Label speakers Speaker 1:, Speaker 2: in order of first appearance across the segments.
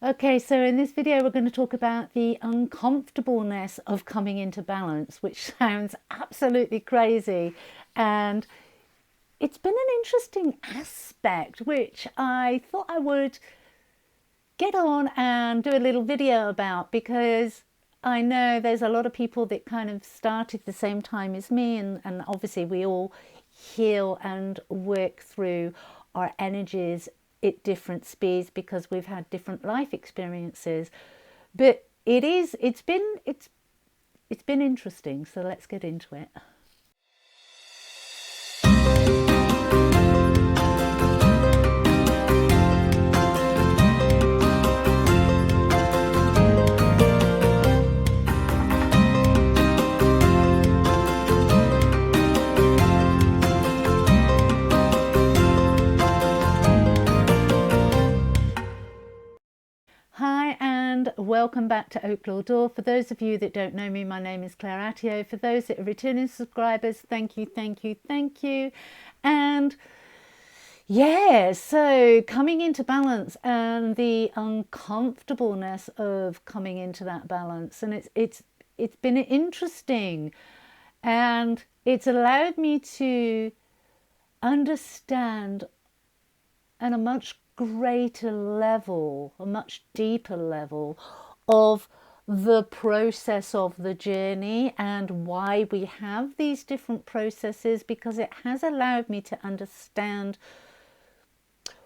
Speaker 1: Okay, so in this video, we're going to talk about the uncomfortableness of coming into balance, which sounds absolutely crazy. And it's been an interesting aspect, which I thought I would get on and do a little video about because I know there's a lot of people that kind of started the same time as me, and obviously we all heal and work through our energies at different speeds because we've had different life experiences. But it's been interesting, so let's get into it. Hi and welcome back to Oaklaw Door. For those of you that don't know me, my name is Claire Attio. For those that are returning subscribers, thank you, thank you, thank you. And yeah, so coming into balance and the uncomfortableness of coming into that balance, and it's been interesting, and it's allowed me to understand on a much greater level, a much deeper level of the process of the journey and why we have these different processes, because it has allowed me to understand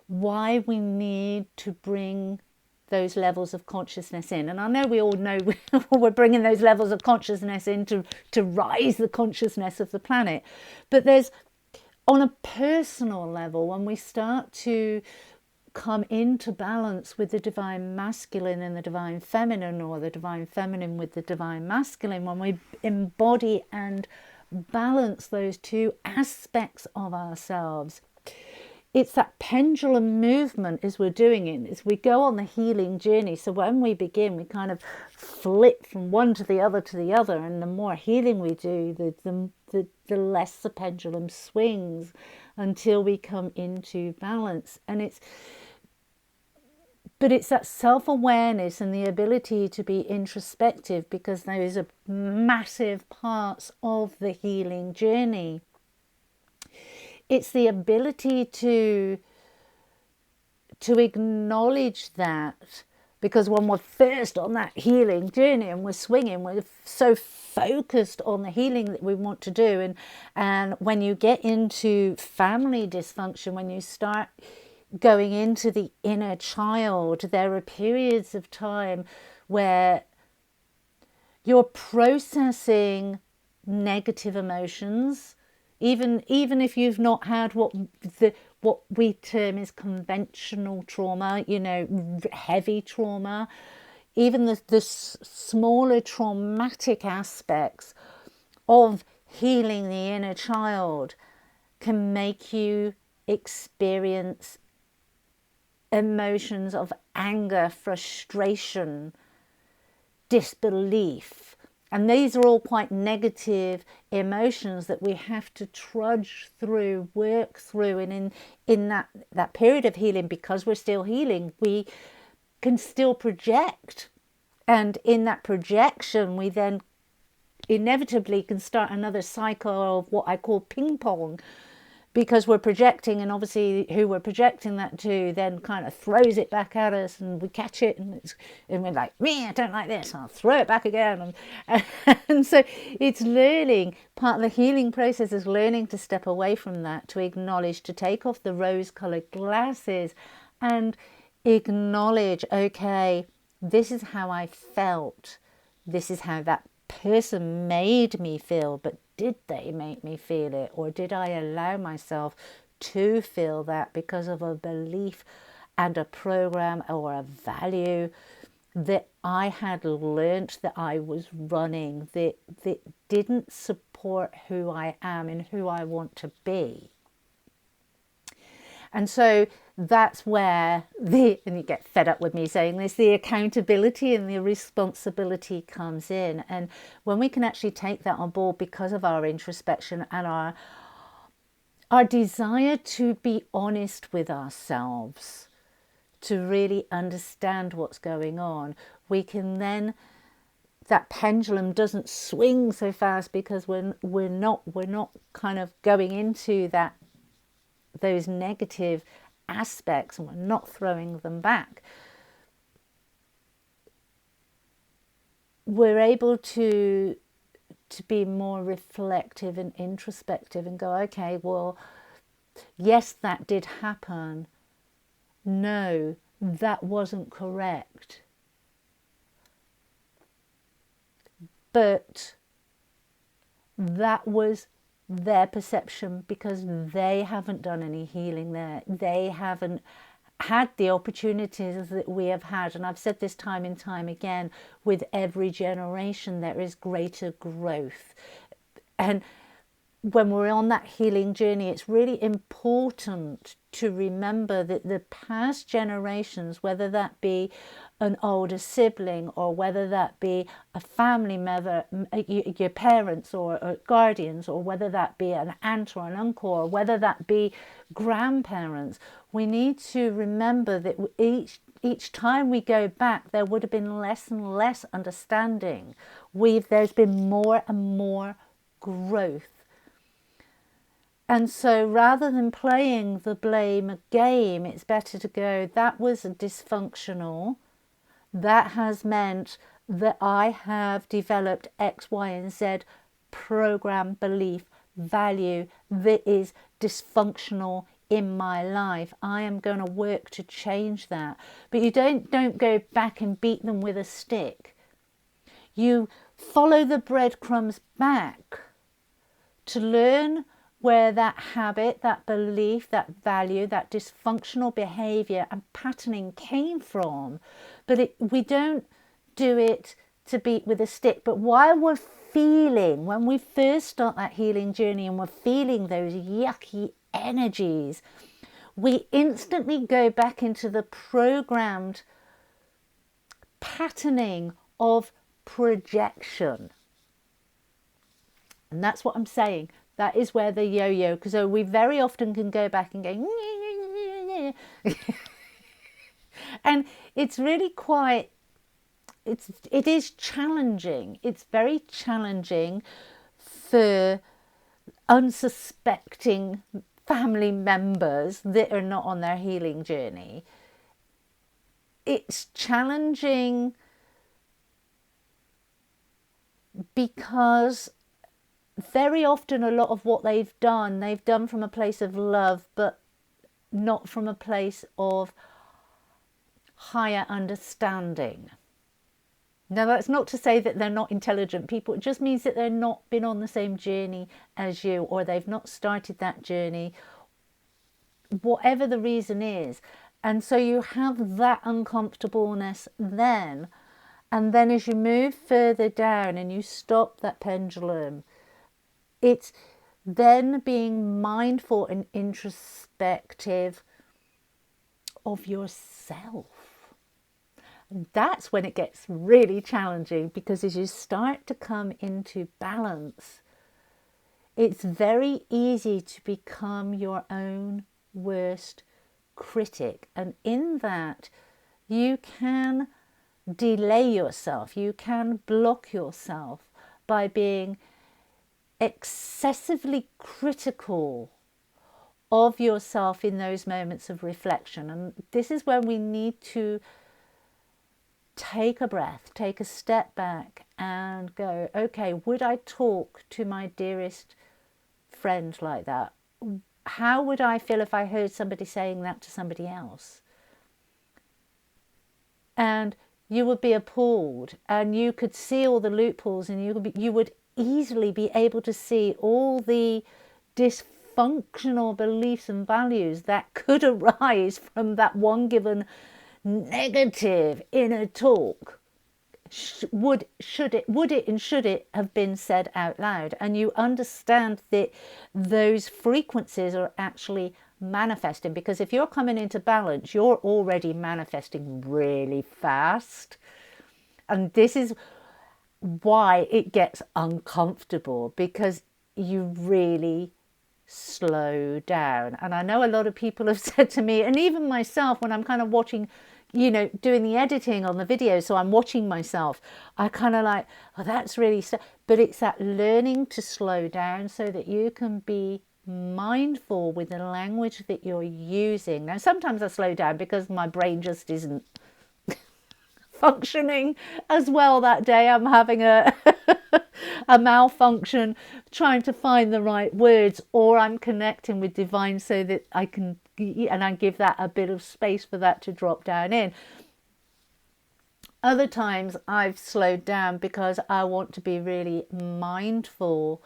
Speaker 1: why we need to bring those levels of consciousness in. And I know we all know we're bringing those levels of consciousness in to rise the consciousness of the planet. But there's, on a personal level, when we start to come into balance with the divine masculine and the divine feminine, or the divine feminine with the divine masculine, when we embody and balance those two aspects of ourselves, it's that pendulum movement as we're doing it, as we go on the healing journey. So when we begin, we kind of flip from one to the other, and the more healing we do, the less the pendulum swings until we come into balance. And it's that self-awareness and the ability to be introspective, because those are massive parts of the healing journey. It's the ability to acknowledge that, because when we're first on that healing journey and we're swinging, we're so focused on the healing that we want to do. And when you get into family dysfunction, when you start going into the inner child, there are periods of time where you're processing negative emotions, even if you've not had what we term is conventional trauma, heavy trauma. Even the smaller traumatic aspects of healing the inner child can make you experience emotions of anger, frustration, disbelief. And these are all quite negative emotions that we have to trudge through, work through. And in that period of healing, because we're still healing, we can still project. And in that projection, we then inevitably can start another cycle of what I call ping pong, because we're projecting, and obviously who we're projecting that to then kind of throws it back at us, and we catch it, and we're like, me, I don't like this, I'll throw it back again. And so it's learning, part of the healing process is learning to step away from that, to acknowledge, to take off the rose-colored glasses and acknowledge, okay, this is how I felt, this is how that person made me feel, but did they make me feel it, or did I allow myself to feel that because of a belief and a program or a value that I had learnt that I was running, that didn't support who I am and who I want to be? And so that's where and you get fed up with me saying this, the accountability and the responsibility comes in. And when we can actually take that on board because of our introspection and our desire to be honest with ourselves, to really understand what's going on, we can then, that pendulum doesn't swing so fast because we're not kind of going into those negative aspects, and we're not throwing them back. We're able to be more reflective and introspective and go, okay, well, yes, that did happen. No, that wasn't correct. But that was their perception because they haven't done any healing there. They haven't had the opportunities that we have had. And I've said this time and time again, with every generation there is greater growth. And when we're on that healing journey, it's really important to remember that the past generations, whether that be an older sibling or whether that be a family member, your parents or guardians, or whether that be an aunt or an uncle, or whether that be grandparents, we need to remember that each time we go back, there would have been less and less understanding. There's been more and more growth. And so rather than playing the blame game, it's better to go, that was dysfunctional. That has meant that I have developed X, Y, and Z program, belief, value that is dysfunctional in my life. I am going to work to change that. But you don't go back and beat them with a stick. You follow the breadcrumbs back to learn where that habit, that belief, that value, that dysfunctional behavior and patterning came from. But we don't do it to beat with a stick. But while we're feeling, when we first start that healing journey and we're feeling those yucky energies, we instantly go back into the programmed patterning of projection. And that's what I'm saying. That is where the yo-yo, because we very often can go back and go, and it's really quite, it is challenging. It's very challenging for unsuspecting family members that are not on their healing journey. It's challenging because very often a lot of what they've done from a place of love, but not from a place of higher understanding. Now, that's not to say that they're not intelligent people. It just means that they've not been on the same journey as you, or they've not started that journey, whatever the reason is. And so you have that uncomfortableness then. And then as you move further down and you stop that pendulum, it's then being mindful and introspective of yourself. And that's when it gets really challenging, because as you start to come into balance, it's very easy to become your own worst critic. And in that, you can delay yourself, you can block yourself by being excessively critical of yourself in those moments of reflection. And this is when we need to take a breath, take a step back and go, okay, would I talk to my dearest friend like that? How would I feel if I heard somebody saying that to somebody else? And you would be appalled, and you could see all the loopholes, and you would easily be able to see all the dysfunctional beliefs and values that could arise from that one given negative inner talk. Would it have been said out loud? And you understand that those frequencies are actually manifesting, because if you're coming into balance, you're already manifesting really fast. And this is why it gets uncomfortable, because you really slow down. And I know a lot of people have said to me, and even myself, when I'm kind of watching, you know, doing the editing on the video, so I'm watching myself, I kind of like, oh, that's really slow. But it's that learning to slow down so that you can be mindful with the language that you're using. Now, sometimes I slow down because my brain just isn't functioning as well that day. I'm having a a malfunction trying to find the right words, or I'm connecting with divine so that I can, and I give that a bit of space for that to drop down in. Other times I've slowed down because I want to be really mindful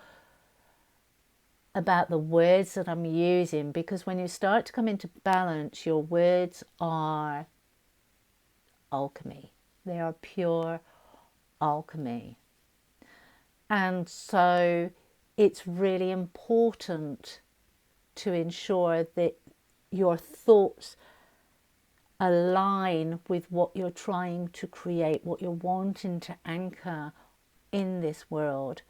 Speaker 1: about the words that I'm using, because when you start to come into balance, your words are alchemy. They are pure alchemy. And so it's really important to ensure that your thoughts align with what you're trying to create, what you're wanting to anchor in this world,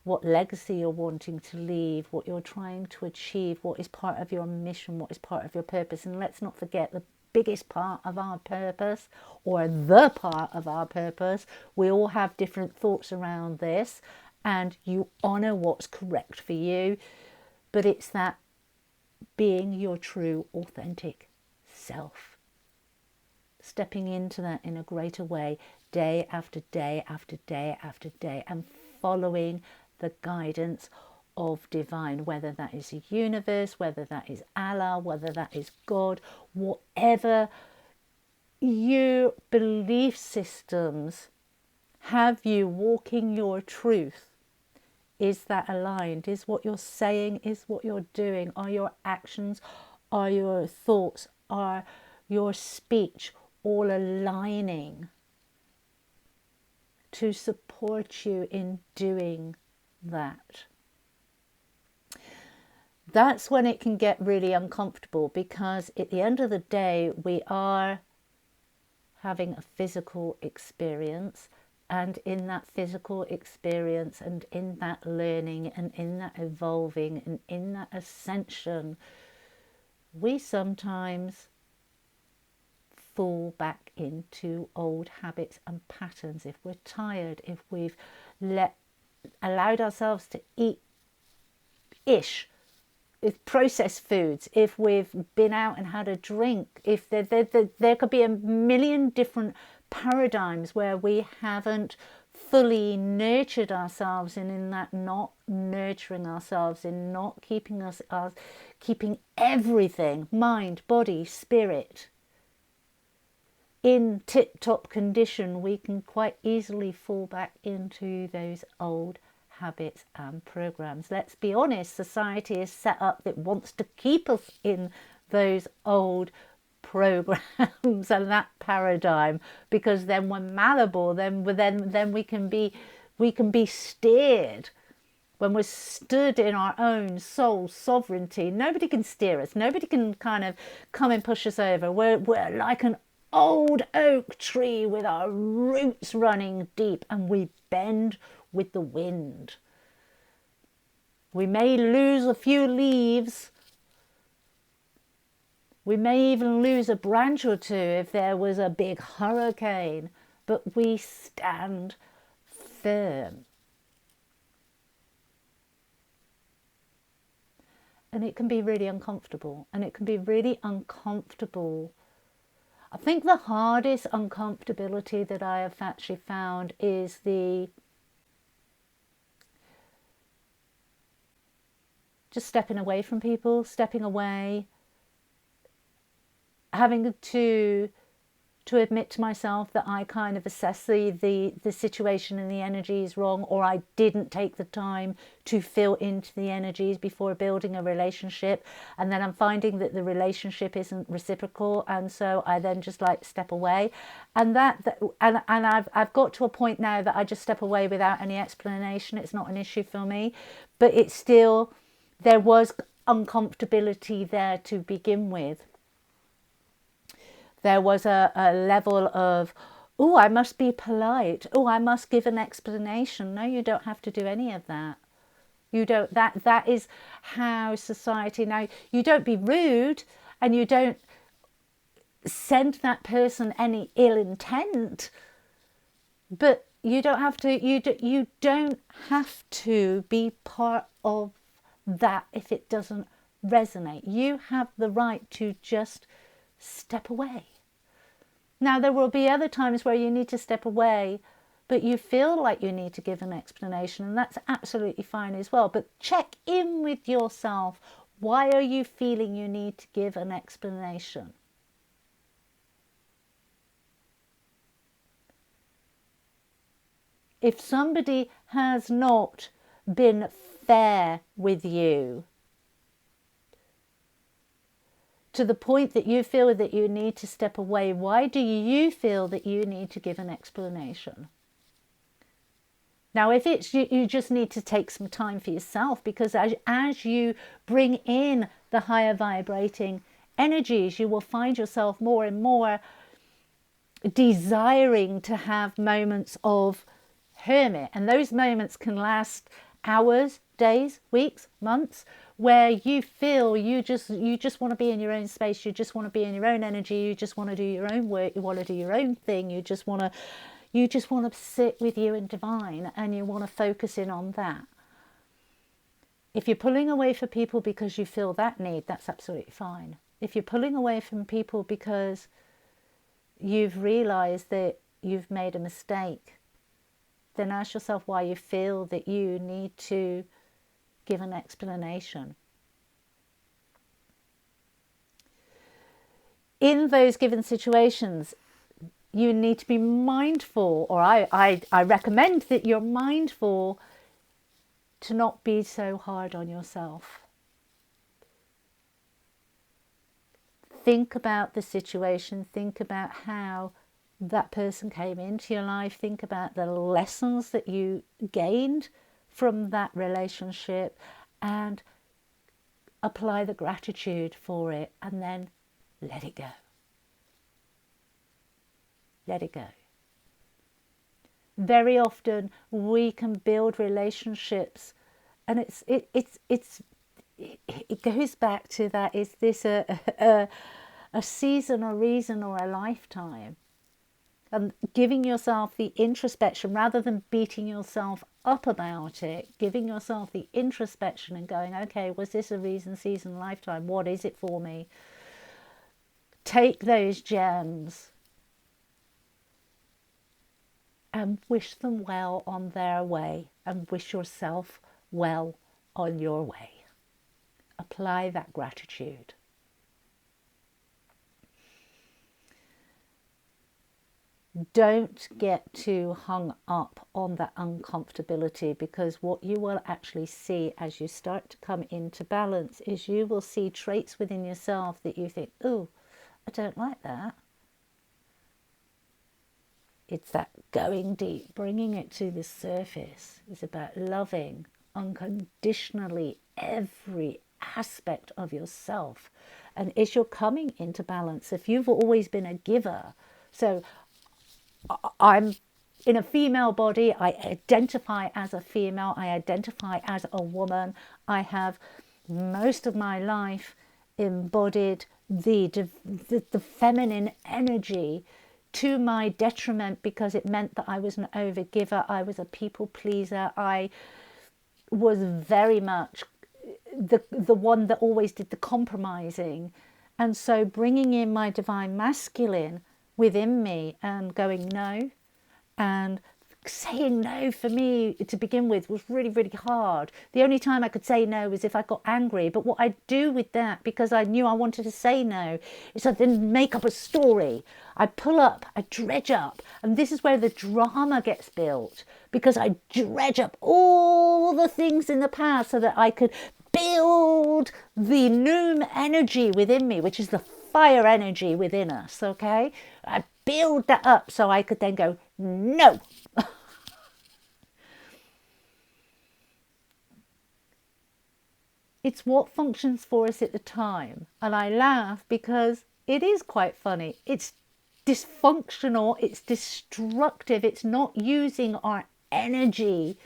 Speaker 1: what legacy you're wanting to leave, what you're trying to achieve, what is part of your mission, what is part of your purpose. And let's not forget the biggest part of our purpose, or the part of our purpose. We all have different thoughts around this, and you honor what's correct for you, but it's that being your true authentic self, stepping into that in a greater way, day after day after day after day, and following the guidance of divine, whether that is the universe, whether that is Allah, whether that is God, whatever your belief systems have you walking your truth. Is that aligned? Is what you're saying, is what you're doing, are your actions, are your thoughts, are your speech all aligning to support you in doing that? That's when it can get really uncomfortable, because at the end of the day, we are having a physical experience. And in that physical experience, and in that learning, and in that evolving, and in that ascension, we sometimes fall back into old habits and patterns. If we're tired, if we've allowed ourselves to eat with processed foods, if we've been out and had a drink, if there could be a million different paradigms where we haven't fully nurtured ourselves, and in that not nurturing ourselves, in not keeping keeping everything, mind, body, spirit, in tip-top condition, we can quite easily fall back into those old habits and programs. Let's be honest, society is set up that wants to keep us in those old programs and that paradigm, because then we're malleable, then we can be steered. When we're stood in our own soul sovereignty, nobody can steer us, nobody can kind of come and push us over. We're like an old oak tree with our roots running deep, and we bend with the wind. We may lose a few leaves, we may even lose a branch or two if there was a big hurricane, but we stand firm. And it can be really uncomfortable, and it can be really uncomfortable. I think the hardest uncomfortability that I have actually found is just stepping away from people, stepping away, having to admit to myself that I kind of assess the situation and the energy is wrong, or I didn't take the time to feel into the energies before building a relationship, and then I'm finding that the relationship isn't reciprocal, and so I then just like step away, and I've got to a point now that I just step away without any explanation. It's not an issue for me, but it's still, there was uncomfortability there to begin with. There was a level of, oh, I must be polite. Oh, I must give an explanation. No, you don't have to do any of that. You don't, that is how society, now you don't be rude and you don't send that person any ill intent, but you don't have to, you don't have to be part of that if it doesn't resonate. You have the right to just step away. Now, there will be other times where you need to step away, but you feel like you need to give an explanation, and that's absolutely fine as well. But check in with yourself. Why are you feeling you need to give an explanation? If somebody has not been fair with you to the point that you feel that you need to step away, why do you feel that you need to give an explanation? Now, if it's you just need to take some time for yourself, because as you bring in the higher vibrating energies, you will find yourself more and more desiring to have moments of hermit. And those moments can last hours, days, weeks, months, where you feel you just want to be in your own space, you just want to be in your own energy, you just want to do your own work, you want to do your own thing, you just want to sit with you and divine, and you want to focus in on that. If you're pulling away from people because you feel that need, that's absolutely fine. If you're pulling away from people because you've realized that you've made a mistake, then ask yourself why you feel that you need to give an explanation. In those given situations, you need to be mindful, or I recommend that you're mindful to not be so hard on yourself. Think about the situation, think about how that person came into your life, think about the lessons that you gained from that relationship, and apply the gratitude for it, and then let it go. Let it go. Very often we can build relationships, and it goes back to that: is this a season, a reason, or a lifetime? And giving yourself the introspection rather than beating yourself up about it, giving yourself the introspection and going, okay, was this a reason, season, lifetime? What is it for me? Take those gems and wish them well on their way, and wish yourself well on your way. Apply that gratitude. Don't get too hung up on that uncomfortability, because what you will actually see as you start to come into balance is you will see traits within yourself that you think, oh, I don't like that. It's that going deep, bringing it to the surface. It's about loving unconditionally every aspect of yourself. And as you're coming into balance, if you've always been a giver, so I'm in a female body, I identify as a female, I identify as a woman. I have most of my life embodied the feminine energy to my detriment, because it meant that I was an overgiver, I was a people pleaser, I was very much the one that always did the compromising. And so bringing in my divine masculine within me and going no, and saying no for me to begin with was really, really hard. The only time I could say no was if I got angry. But what I do with that, because I knew I wanted to say no, is I didn't make up a story. I pull up, I dredge up, and this is where the drama gets built, because I dredge up all the things in the past so that I could build the Noom energy within me, which is the fire energy within us, okay? I build that up so I could then go, no. It's what functions for us at the time. And I laugh because it is quite funny. It's dysfunctional, it's destructive, it's not using our energy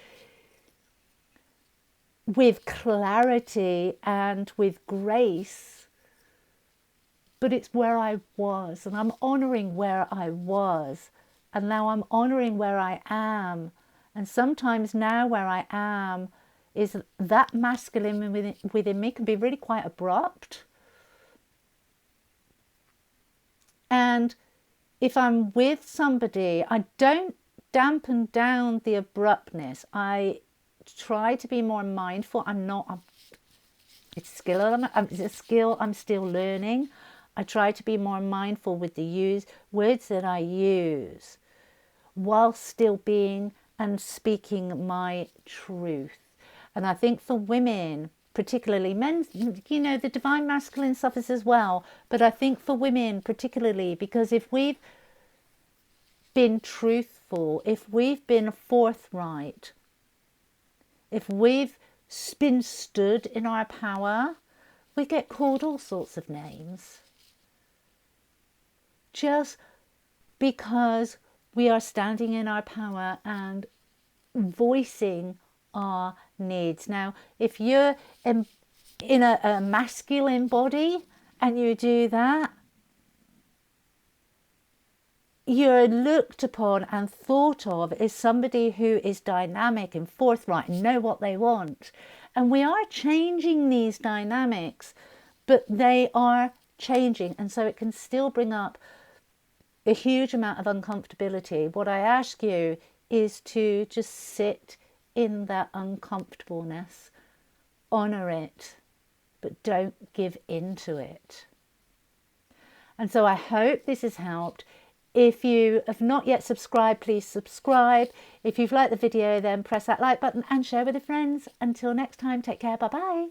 Speaker 1: with clarity and with grace, but it's where I was, and I'm honoring where I was, and now I'm honoring where I am. And sometimes now where I am is that masculine within me can be really quite abrupt. And if I'm with somebody, I don't dampen down the abruptness. I try to be more mindful. It's a skill I'm still learning. I try to be more mindful with the words that I use, while still being and speaking my truth. And I think for women, particularly men, you know, the divine masculine suffers as well. But I think for women particularly, because if we've been truthful, if we've been forthright, if we've been stood in our power, we get called all sorts of names. Just because we are standing in our power and voicing our needs. Now, if you're in a masculine body and you do that, you're looked upon and thought of as somebody who is dynamic and forthright and know what they want. And we are changing these dynamics, but they are changing, and so it can still bring up a huge amount of uncomfortability. What I ask you is to just sit in that uncomfortableness, honor it, but don't give in to it. And so I hope this has helped. If you have not yet subscribed, please subscribe. If you've liked the video, then press that like button and share with your friends. Until next time, take care. Bye-bye.